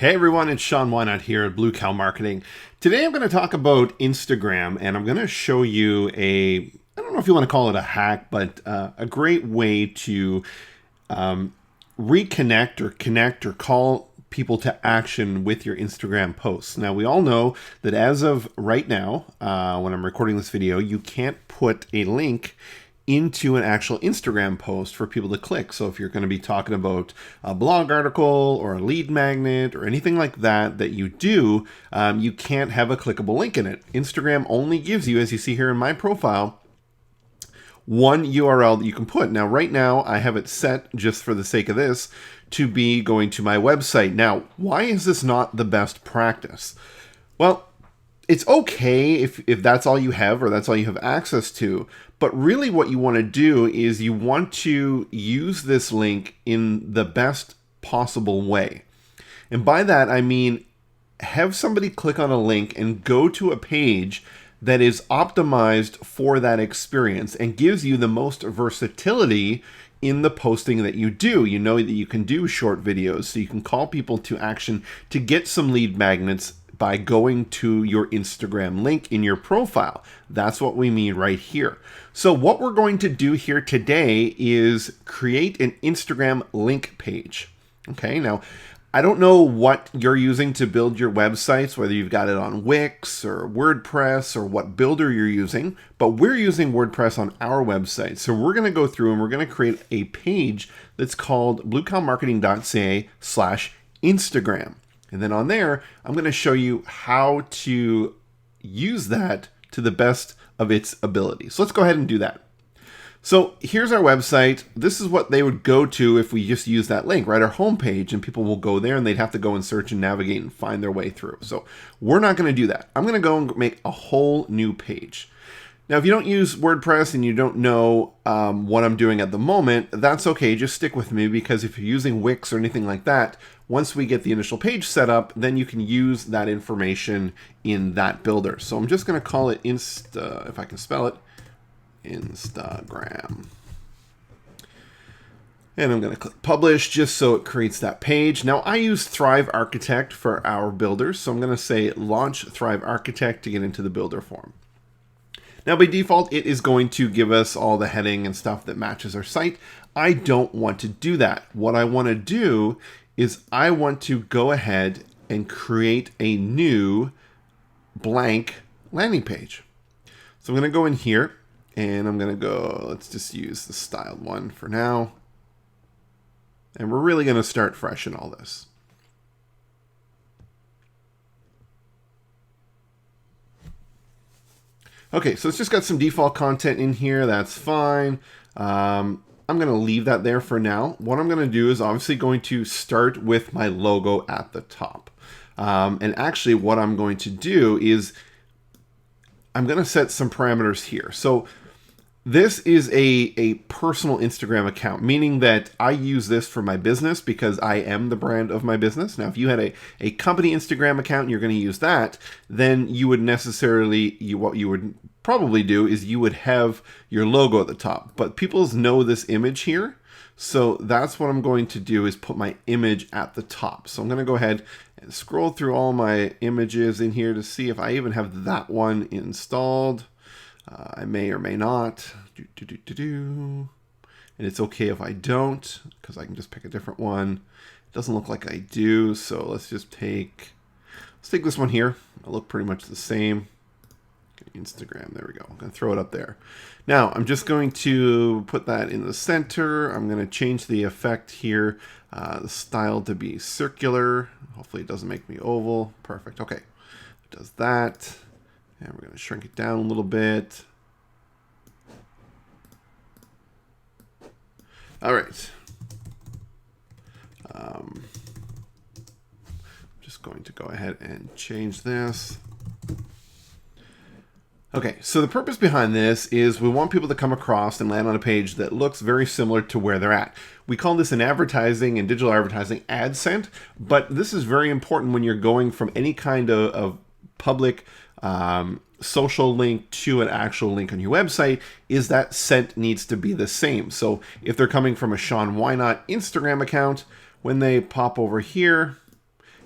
Hey everyone, it's Sean Wynot here at Blue Cow Marketing. Today I'm going to talk about Instagram, and I'm going to show you I don't know if you want to call it a hack, but a great way to reconnect or connect or call people to action with your Instagram posts. Now, we all know that as of right now, when I'm recording this video, you can't put a link into an actual Instagram post for people to click. So if you're going to be talking about a blog article or a lead magnet or anything like that you do, you can't have a clickable link in it. Instagram only gives you, as you see here in my profile, one URL that you can put. Now, right now, I have it set, just for the sake of this, to be going to my website. Now, why is this not the best practice? Well, it's okay if that's all you have or that's all you have access to, but really what you want to do is you want to use this link in the best possible way. And by that, I mean, have somebody click on a link and go to a page that is optimized for that experience and gives you the most versatility in the posting that you do. You know that you can do short videos, so you can call people to action to get some lead magnets by going to your Instagram link in your profile. That's what we mean right here. So what we're going to do here today is create an Instagram link page. Okay, now I don't know what you're using to build your websites, whether you've got it on Wix or WordPress or what builder you're using, but we're using WordPress on our website. So we're going to go through and we're going to create a page that's called bluecowmarketing.ca/Instagram. And then on there, I'm going to show you how to use that to the best of its ability. So let's go ahead and do that. So here's our website. This is what they would go to if we just use that link, right? Our homepage, and people will go there and they'd have to go and search and navigate and find their way through. So we're not going to do that. I'm going to go and make a whole new page. Now, if you don't use WordPress and you don't know what I'm doing at the moment, that's okay. Just stick with me, because if you're using Wix or anything like that, once we get the initial page set up, then you can use that information in that builder. So I'm just going to call it if I can spell it, Instagram. And I'm going to click publish just so it creates that page. Now, I use Thrive Architect for our builders, so I'm going to say launch Thrive Architect to get into the builder form. Now, by default, it is going to give us all the heading and stuff that matches our site. I don't want to do that. What I want to do is I want to go ahead and create a new blank landing page. So I'm going to go in here and I'm going to go, let's just use the styled one for now. And we're really going to start fresh in all this. Okay, so it's just got some default content in here. That's fine. I'm going to leave that there for now. What I'm going to do is obviously going to start with my logo at the top. And actually what I'm going to do is I'm going to set some parameters here. So this is a personal Instagram account, meaning that I use this for my business because I am the brand of my business. Now, if you had a company Instagram account and you're going to use that, then you would what you would probably do is you would have your logo at the top. But people know this image here. So that's what I'm going to do, is put my image at the top. So I'm going to go ahead and scroll through all my images in here to see if I even have that one installed. I may or may not. And it's okay if I don't, because I can just pick a different one. It doesn't look like I do, so let's take this one here. It'll look pretty much the same. Instagram, there we go. I'm going to throw it up there. Now, I'm just going to put that in the center. I'm going to change the effect here, the style to be circular. Hopefully it doesn't make me oval. Perfect. Okay, it does that. And we're going to shrink it down a little bit. All right. Just going to go ahead and change this. Okay, so the purpose behind this is we want people to come across and land on a page that looks very similar to where they're at. We call this in advertising and digital advertising AdSense, but this is very important when you're going from any kind of public social link to an actual link on your website, is that scent needs to be the same. So if they're coming from a Sean Wynot Instagram account, when they pop over here,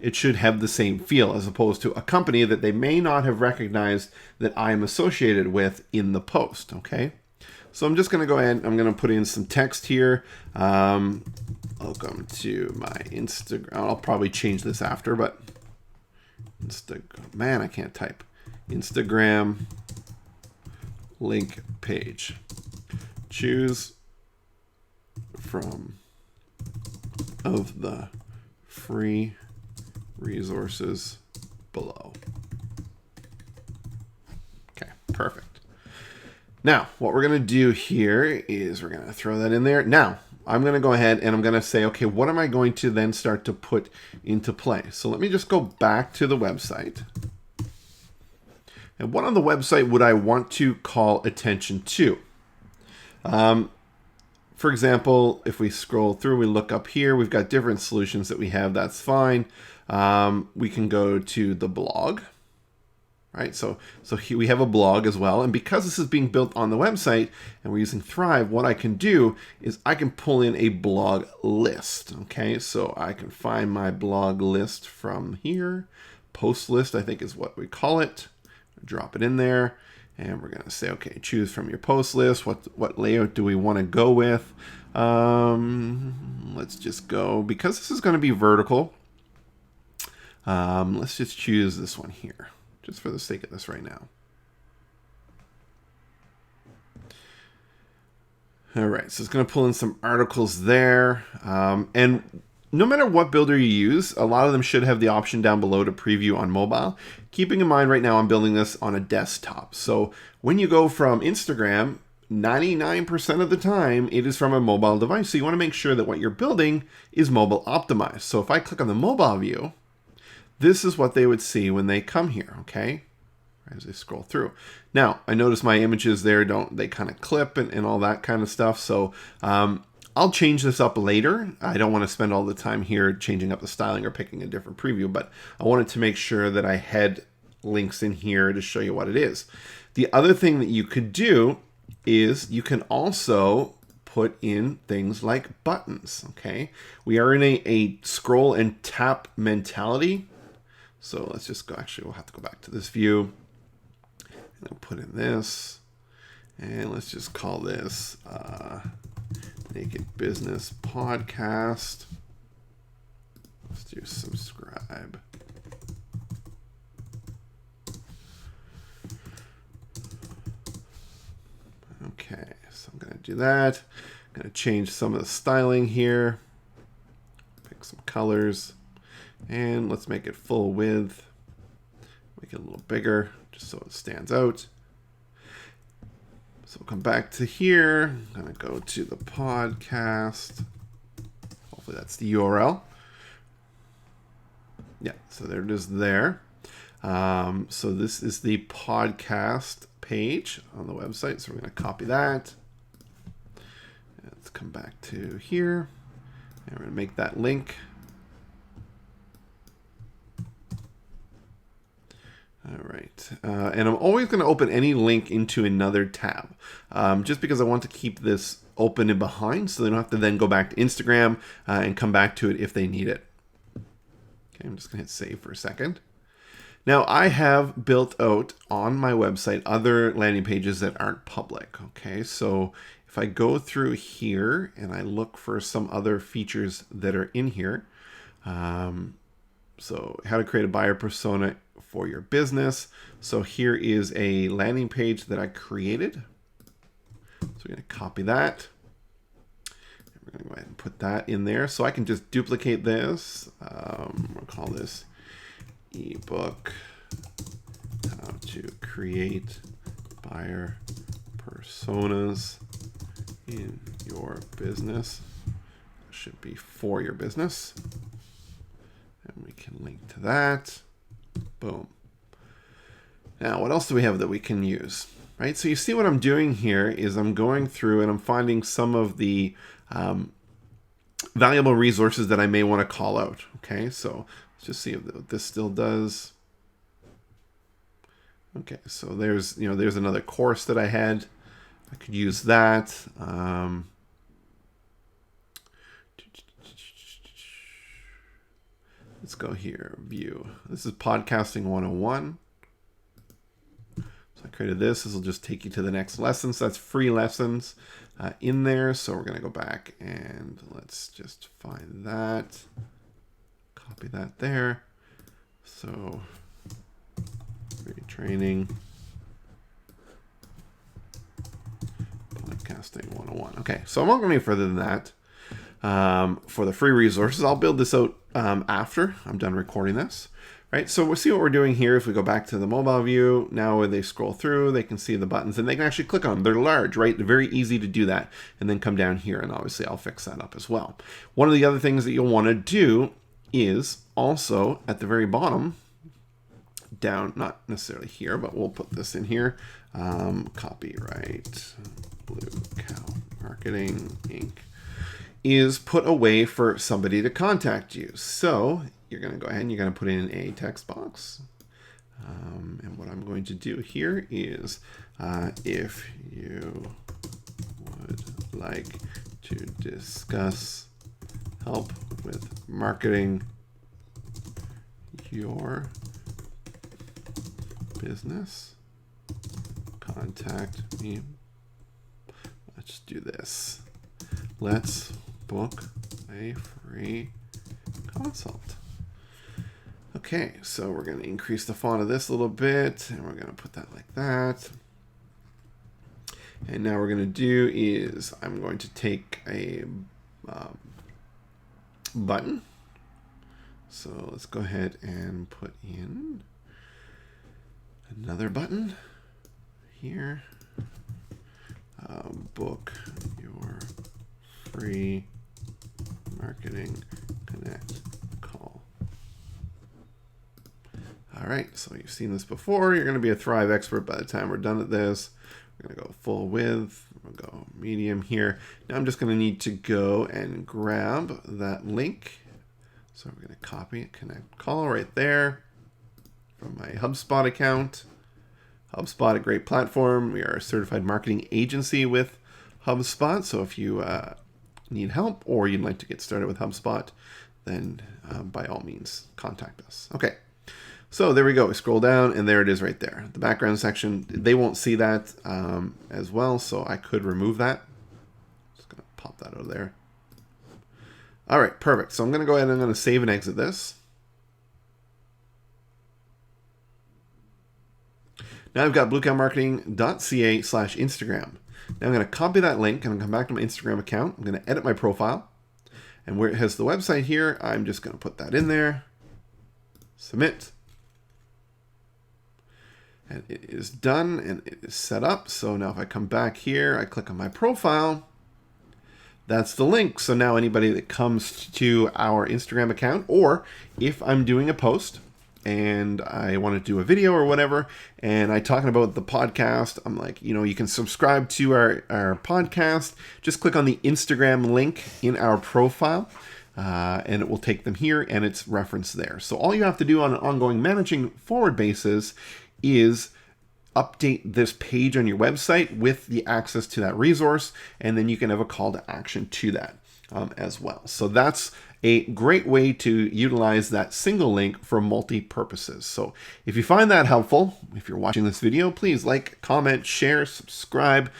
it should have the same feel, as opposed to a company that they may not have recognized that I'm associated with in the post, okay? So I'm just going to go ahead, I'm going to put in some text here. Welcome to my Instagram. I'll probably change this after, but man, I can't type. Instagram link page. Choose from of the free resources below. Okay, perfect. Now, what we're going to do here is we're going to throw that in there. Now, I'm going to go ahead and I'm going to say, okay, what am I going to then start to put into play? So let me just go back to the website. And what on the website would I want to call attention to? For example, if we scroll through, we look up here, we've got different solutions that we have. That's fine. We can go to the blog. Right, so here we have a blog as well, and because this is being built on the website and we're using Thrive, what I can do is I can pull in a blog list. Okay, so I can find my blog list from here. Post list, I think, is what we call it. Drop it in there, and we're going to say, okay, choose from your post list. What layout do we want to go with? Let's just go, because this is going to be vertical. Let's just choose this one here, just for the sake of this right now. All right, so it's going to pull in some articles there. And no matter what builder you use, a lot of them should have the option down below to preview on mobile. Keeping in mind right now I'm building this on a desktop. So when you go from Instagram, 99% of the time it is from a mobile device. So you want to make sure that what you're building is mobile optimized. So if I click on the mobile view, this is what they would see when they come here, okay? As they scroll through. Now, I notice my images there, they kind of clip and all that kind of stuff. So I'll change this up later. I don't want to spend all the time here changing up the styling or picking a different preview, but I wanted to make sure that I had links in here to show you what it is. The other thing that you could do is you can also put in things like buttons, okay? We are in a scroll and tap mentality. So let's just go, actually we'll have to go back to this view. And I'll put in this. And let's just call this Naked Business Podcast. Let's do subscribe. Okay, so I'm going to do that. I'm going to change some of the styling here. Pick some colors. And let's make it full width. Make it a little bigger, just so it stands out. So we'll come back to here. I'm going to go to the podcast. Hopefully that's the URL. Yeah, so there it is there. So this is the podcast page on the website. So we're going to copy that. Let's come back to here. And we're going to make that link. All right, and I'm always going to open any link into another tab, just because I want to keep this open and behind so they don't have to then go back to Instagram and come back to it if they need it. Okay, I'm just going to hit save for a second. Now, I have built out on my website other landing pages that aren't public. Okay, so if I go through here and I look for some other features that are in here, so how to create a buyer persona for your business. So here is a landing page that I created. So we're going to copy that. And we're going to go ahead and put that in there. So I can just duplicate this. We'll call this ebook, how to create buyer personas in your business. It should be for your business. And we can link to that. Boom. Now, what else do we have that we can use? Right? So you see what I'm doing here is I'm going through and I'm finding some of the valuable resources that I may want to call out. Okay, so let's just see if this still does. Okay, so there's another course that I had. I could use that. Let's go here, view. This is Podcasting 101. So I created this. This will just take you to the next lesson. So that's free lessons in there. So we're going to go back and let's just find that. Copy that there. So free training. Podcasting 101. Okay, so I'm not going any further than that. For the free resources, I'll build this out after I'm done recording this. Right, so we'll see what we're doing here. If we go back to the mobile view, now when they scroll through, they can see the buttons and they can actually click on them. They're large, right? They're very easy to do that. And then come down here, and obviously I'll fix that up as well. One of the other things that you'll want to do is also at the very bottom, down, not necessarily here, but we'll put this in here. Copyright Blue Cow Marketing Inc. is put a way for somebody to contact you. So you're going to go ahead and you're going to put in a text box. And what I'm going to do here is if you would like to discuss help with marketing your business, contact me. Let's do this. Let's book a free consult. Okay, so we're going to increase the font of this a little bit, and we're going to put that like that. And now what we're going to do is I'm going to take a button. So let's go ahead and put in another button here. Book your free Marketing Connect call. All right, so you've seen this before. You're going to be a Thrive expert by the time we're done at this. We're going to go full width. We'll go medium here. Now I'm just going to need to go and grab that link. So we're going to copy it, connect call right there from my HubSpot account. HubSpot, a great platform. We are a certified marketing agency with HubSpot. So if you need help or you'd like to get started with HubSpot, then by all means, contact us. Okay. So there we go. We scroll down and there it is right there. The background section, they won't see that as well. So I could remove that. Just going to pop that out of there. All right, perfect. So I'm going to go ahead and I'm going to save and exit this. Now I've got bluecowmarketing.ca/Instagram. Now I'm going to copy that link and I'm going to come back to my Instagram account. I'm going to edit my profile. And where it has the website here, I'm just going to put that in there. Submit. And it is done and it is set up. So now if I come back here, I click on my profile. That's the link. So now anybody that comes to our Instagram account, or if I'm doing a post and I want to do a video or whatever, and I'm talking about the podcast, I'm like, you can subscribe to our podcast. Just click on the Instagram link in our profile, and it will take them here, and it's referenced there. So all you have to do on an ongoing managing forward basis is update this page on your website with the access to that resource, and then you can have a call to action to that as well. So that's a great way to utilize that single link for multi-purposes. So if you find that helpful, if you're watching this video, please like, comment, share, subscribe.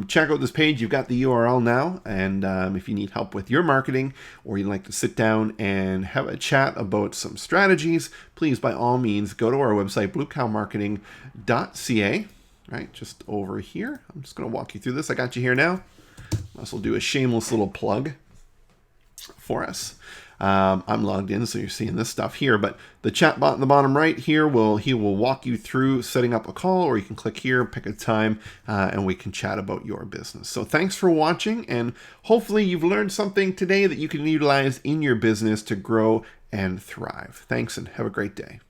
Check out this page. You've got the URL now. And if you need help with your marketing, or you'd like to sit down and have a chat about some strategies, please, by all means, go to our website, bluecowmarketing.ca, right? Just over here. I'm just going to walk you through this. I got you here now. This will do a shameless little plug for us. I'm logged in, so you're seeing this stuff here, but the chat bot in the bottom right here will walk you through setting up a call, or you can click here, pick a time, and we can chat about your business. So thanks for watching, and hopefully you've learned something today that you can utilize in your business to grow and thrive. Thanks, and have a great day.